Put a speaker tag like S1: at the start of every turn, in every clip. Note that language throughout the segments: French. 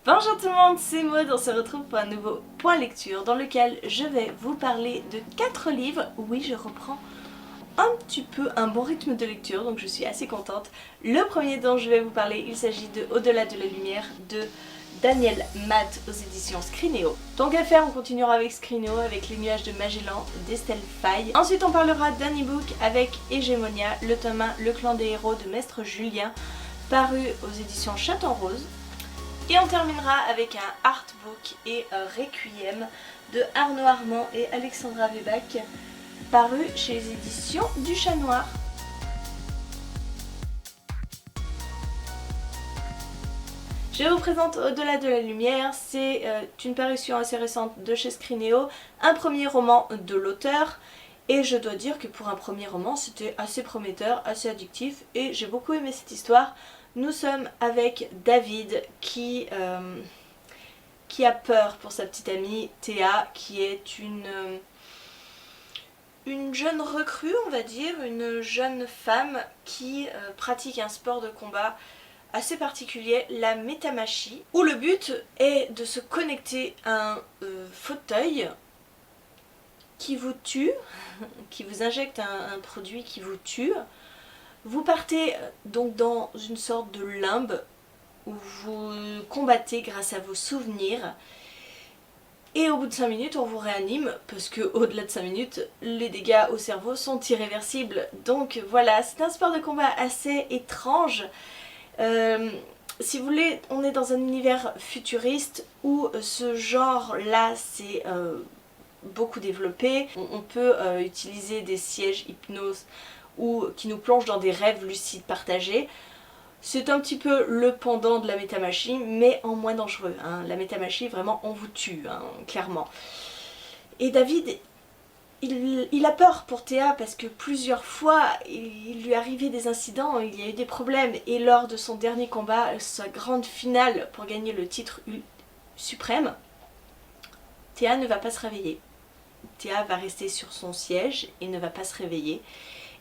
S1: Bonjour tout le monde, c'est Maud, on se retrouve pour un nouveau point lecture dans lequel je vais vous parler de 4 livres. Oui, je reprends un petit peu un bon rythme de lecture, donc je suis assez contente. Le premier dont je vais vous parler, il s'agit de Au-delà de la lumière de Daniel Matt aux éditions Scrinéo. Donc à faire, on continuera avec Scrinéo, avec Les nuages de Magellan d'Estelle Faye. Ensuite on parlera d'un e-book avec Hégémonia, le tome 1, Le clan des héros de Maître Julien, paru aux éditions Chaton Rose. Et on terminera avec un artbook et un Requiem de Arnaud Armand et Alexandra Weback, paru chez les éditions du Chat Noir. Je vous présente Au-delà de la lumière, c'est une parution assez récente de chez Scrinéo, un premier roman de l'auteur. Et je dois dire que pour un premier roman, c'était assez prometteur, assez addictif et j'ai beaucoup aimé cette histoire. Nous sommes avec David qui a peur pour sa petite amie Théa, qui est une jeune recrue, on va dire, une jeune femme qui pratique un sport de combat assez particulier, la métamachie, où le but est de se connecter à un fauteuil qui vous tue, qui vous injecte un produit qui vous tue. Vous partez donc dans une sorte de limbe où vous combattez grâce à vos souvenirs. Et au bout de 5 minutes, on vous réanime, parce que au-delà de 5 minutes, les dégâts au cerveau sont irréversibles. Donc voilà, c'est un sport de combat assez étrange. Si vous voulez, on est dans un univers futuriste où ce genre-là, c'est beaucoup développé. On peut utiliser des sièges hypnose ou qui nous plongent dans des rêves lucides partagés. C'est un petit peu le pendant de la métamachie, mais en moins dangereux. Hein. La métamachie, vraiment, on vous tue, hein, clairement. Et David, il a peur pour Théa parce que plusieurs fois, il lui arrivait des incidents, il y a eu des problèmes. Et lors de son dernier combat, sa grande finale pour gagner le titre suprême, Théa ne va pas se réveiller. Théa va rester sur son siège et ne va pas se réveiller.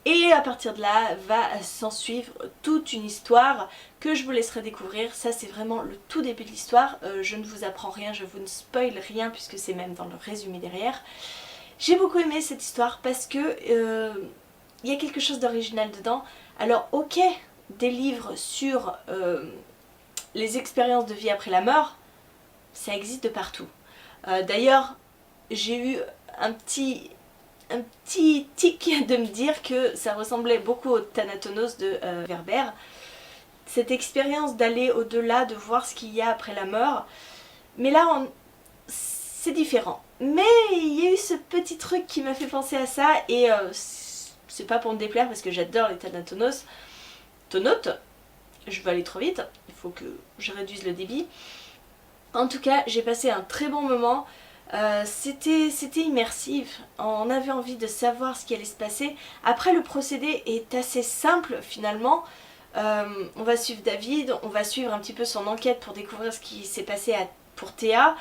S1: Et à partir de là, va s'en suivre toute une histoire que je vous laisserai découvrir. Ça, c'est vraiment le tout début de l'histoire. Je ne vous apprends rien, je vous ne spoil rien puisque c'est même dans le résumé derrière. J'ai beaucoup aimé cette histoire parce que y a quelque chose d'original dedans. Alors ok, des livres sur les expériences de vie après la mort, ça existe de partout. D'ailleurs, j'ai eu un petit tic de me dire que ça ressemblait beaucoup au Thanatos de Werber. Cette expérience d'aller au-delà, de voir ce qu'il y a après la mort. Mais là, c'est différent. Mais il y a eu ce petit truc qui m'a fait penser à ça et c'est pas pour me déplaire parce que j'adore les Thanatos. Tonote, je vais aller trop vite, il faut que je réduise le débit. En tout cas, j'ai passé un très bon moment. C'était immersif, on avait envie de savoir ce qui allait se passer. Après, le procédé est assez simple finalement. On va suivre David, on va suivre un petit peu son enquête pour découvrir ce qui s'est passé pour Théa,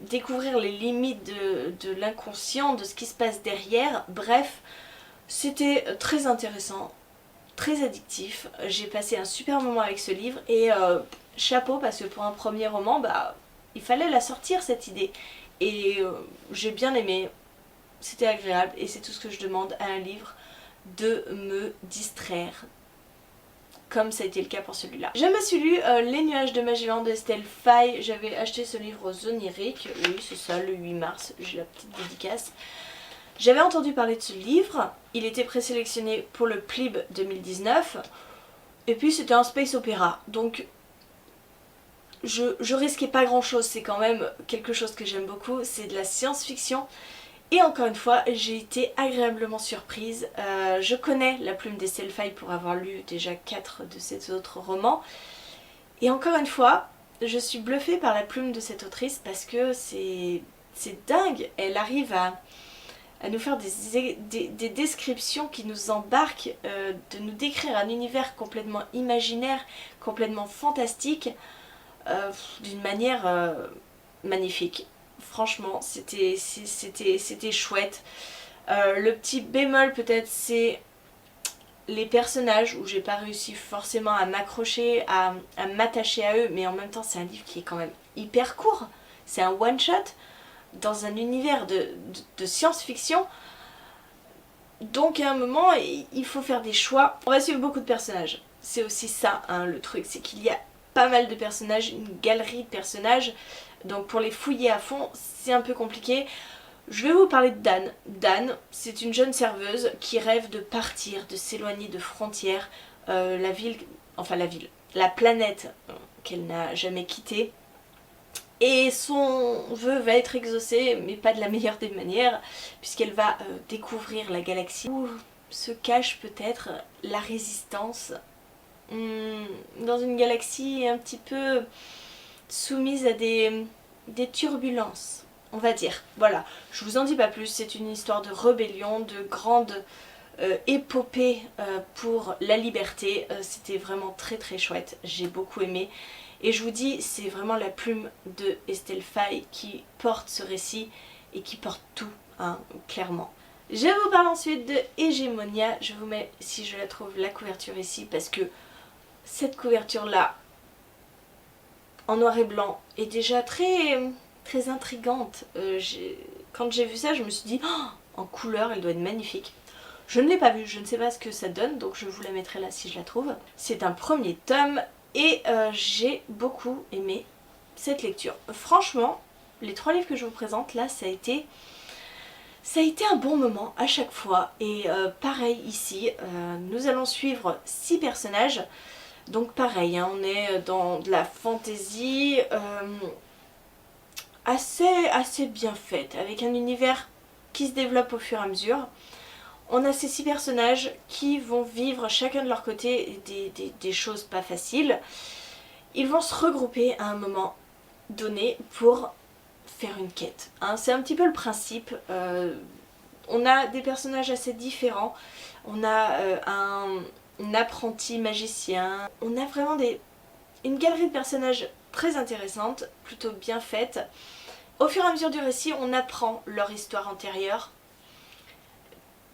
S1: découvrir les limites de l'inconscient, de ce qui se passe derrière. Bref, c'était très intéressant, très addictif. J'ai passé un super moment avec ce livre et chapeau parce que pour un premier roman, il fallait la sortir cette idée et j'ai bien aimé, c'était agréable et c'est tout ce que je demande à un livre, de me distraire comme ça a été le cas pour celui-là. Je me suis lu Les nuages de Magellan d'Estelle Faye, j'avais acheté ce livre aux Oniriques, oui c'est ça, le 8 mars, j'ai la petite dédicace. J'avais entendu parler de ce livre, il était présélectionné pour le PLIB 2019 et puis c'était un space opéra, donc je risquais pas grand chose, c'est quand même quelque chose que j'aime beaucoup, c'est de la science-fiction. Et encore une fois, j'ai été agréablement surprise. Je connais La plume d'Estelle Faye pour avoir lu déjà 4 de ses autres romans. Et encore une fois, je suis bluffée par la plume de cette autrice parce que c'est dingue. Elle arrive à nous faire des descriptions qui nous embarquent, de nous décrire un univers complètement imaginaire, complètement fantastique. D'une manière magnifique. Franchement, c'était chouette. Le petit bémol peut-être, c'est les personnages où j'ai pas réussi forcément à m'accrocher, à m'attacher à eux, mais en même temps c'est un livre qui est quand même hyper court. C'est un one-shot dans un univers de science-fiction. Donc à un moment, il faut faire des choix. On va suivre beaucoup de personnages. C'est aussi ça, hein, le truc, c'est qu'il y a pas mal de personnages, une galerie de personnages. Donc pour les fouiller à fond, c'est un peu compliqué. Je vais vous parler de Dan. Dan, c'est une jeune serveuse qui rêve de partir, de s'éloigner de frontières. La planète qu'elle n'a jamais quittée. Et son vœu va être exaucé, mais pas de la meilleure des manières, puisqu'elle va découvrir la galaxie où se cache peut-être la résistance. Dans une galaxie un petit peu soumise à des turbulences, on va dire. Voilà, je vous en dis pas plus, c'est une histoire de rébellion, de grande épopée pour la liberté. C'était vraiment très très chouette, j'ai beaucoup aimé. Et je vous dis, c'est vraiment la plume de Estelle Faye qui porte ce récit et qui porte tout, hein, clairement. Je vous parle ensuite de Hégémonia. Je vous mets, si je la trouve, la couverture ici parce que cette couverture-là, en noir et blanc, est déjà très, très intrigante. Quand j'ai vu ça, je me suis dit, oh, en couleur, elle doit être magnifique. Je ne l'ai pas vue, je ne sais pas ce que ça donne, donc je vous la mettrai là si je la trouve. C'est un premier tome. Et j'ai beaucoup aimé cette lecture. Franchement, les 3 livres que je vous présente là, ça a été un bon moment à chaque fois. Et pareil ici, nous allons suivre 6 personnages. Donc pareil, hein, on est dans de la fantasy assez bien faite, avec un univers qui se développe au fur et à mesure. On a ces 6 personnages qui vont vivre chacun de leur côté des choses pas faciles. Ils vont se regrouper à un moment donné pour faire une quête. Hein. C'est un petit peu le principe. On a des personnages assez différents. On a un apprenti magicien. On a vraiment une galerie de personnages très intéressante, plutôt bien faite. Au fur et à mesure du récit, on apprend leur histoire antérieure.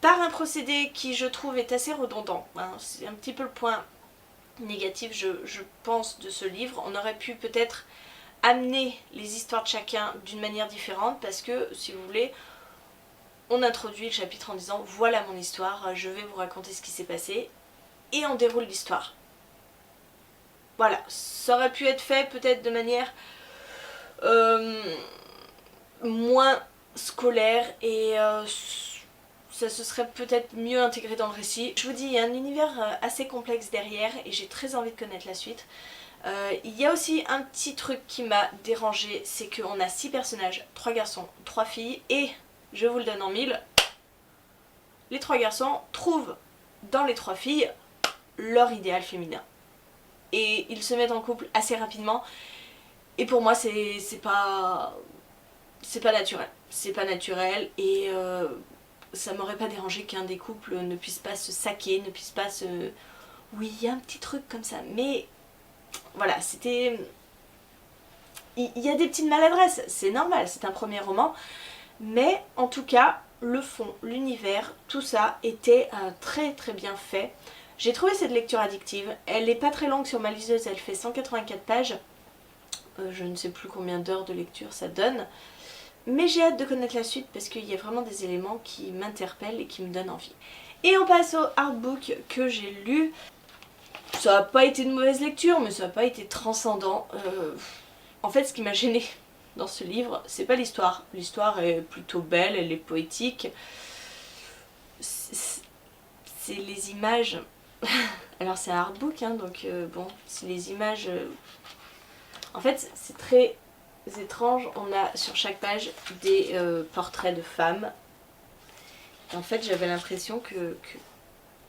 S1: Par un procédé qui je trouve est assez redondant, hein. C'est un petit peu le point négatif je pense de ce livre. On aurait pu peut-être amener les histoires de chacun d'une manière différente parce que si vous voulez, on introduit le chapitre en disant voilà mon histoire, je vais vous raconter ce qui s'est passé et on déroule l'histoire. Voilà, ça aurait pu être fait peut-être de manière moins scolaire et ça se serait peut-être mieux intégré dans le récit. Je vous dis, il y a un univers assez complexe derrière et j'ai très envie de connaître la suite. Il y a aussi un petit truc qui m'a dérangé, c'est qu'on a 6 personnages, 3 garçons, 3 filles et, je vous le donne en mille, les 3 garçons trouvent dans les 3 filles leur idéal féminin. Et ils se mettent en couple assez rapidement et pour moi c'est pas naturel. C'est pas naturel et ça m'aurait pas dérangé qu'un des couples ne puisse pas se saquer, ne puisse pas se... Oui, il y a un petit truc comme ça, mais voilà, c'était... Il y a des petites maladresses, c'est normal, c'est un premier roman, mais en tout cas, le fond, l'univers, tout ça était très très bien fait. J'ai trouvé cette lecture addictive, elle n'est pas très longue sur ma liseuse, elle fait 184 pages, je ne sais plus combien d'heures de lecture ça donne. Mais j'ai hâte de connaître la suite parce qu'il y a vraiment des éléments qui m'interpellent et qui me donnent envie. Et on passe au artbook que j'ai lu. Ça n'a pas été de mauvaise lecture, mais ça n'a pas été transcendant. En fait, ce qui m'a gênée dans ce livre, c'est pas l'histoire. L'histoire est plutôt belle, elle est poétique. C'est les images. Alors c'est un artbook, hein, donc bon, c'est les images... En fait, c'est très... étrange, on a sur chaque page des portraits de femmes. Et en fait j'avais l'impression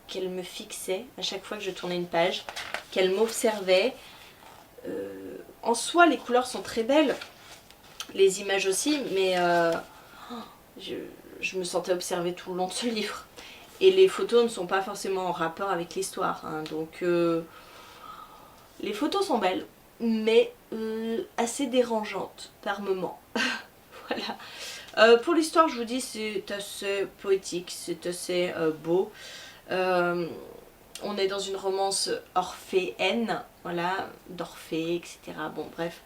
S1: qu'elle me fixait à chaque fois que je tournais une page, qu'elle m'observait. En soi les couleurs sont très belles, les images aussi, mais je me sentais observée tout le long de ce livre. Et les photos ne sont pas forcément en rapport avec l'histoire, hein, donc les photos sont belles, mais assez dérangeante par moment. Voilà. Pour l'histoire, je vous dis, c'est assez poétique, c'est assez beau. On est dans une romance orphéenne, voilà, d'Orphée, etc. Bon bref,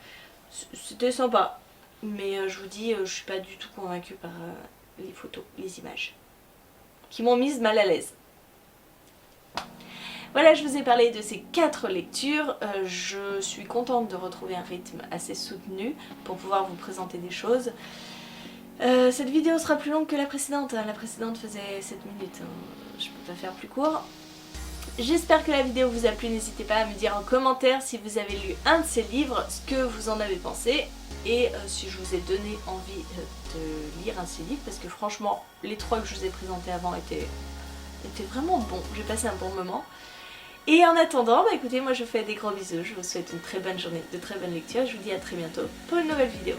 S1: c'était sympa. Mais je vous dis, je suis pas du tout convaincue par les photos, les images, qui m'ont mise mal à l'aise. Voilà, je vous ai parlé de ces 4 lectures. Je suis contente de retrouver un rythme assez soutenu pour pouvoir vous présenter des choses. Cette vidéo sera plus longue que la précédente. La précédente faisait 7 minutes. Je peux pas faire plus court. J'espère que la vidéo vous a plu. N'hésitez pas à me dire en commentaire si vous avez lu un de ces livres, ce que vous en avez pensé. Et si je vous ai donné envie de lire un de ces livres. Parce que franchement, les 3 que je vous ai présentés avant étaient vraiment bons. J'ai passé un bon moment. Et en attendant, bah écoutez, moi je vous fais des gros bisous, je vous souhaite une très bonne journée, de très bonnes lectures, je vous dis à très bientôt pour une nouvelle vidéo.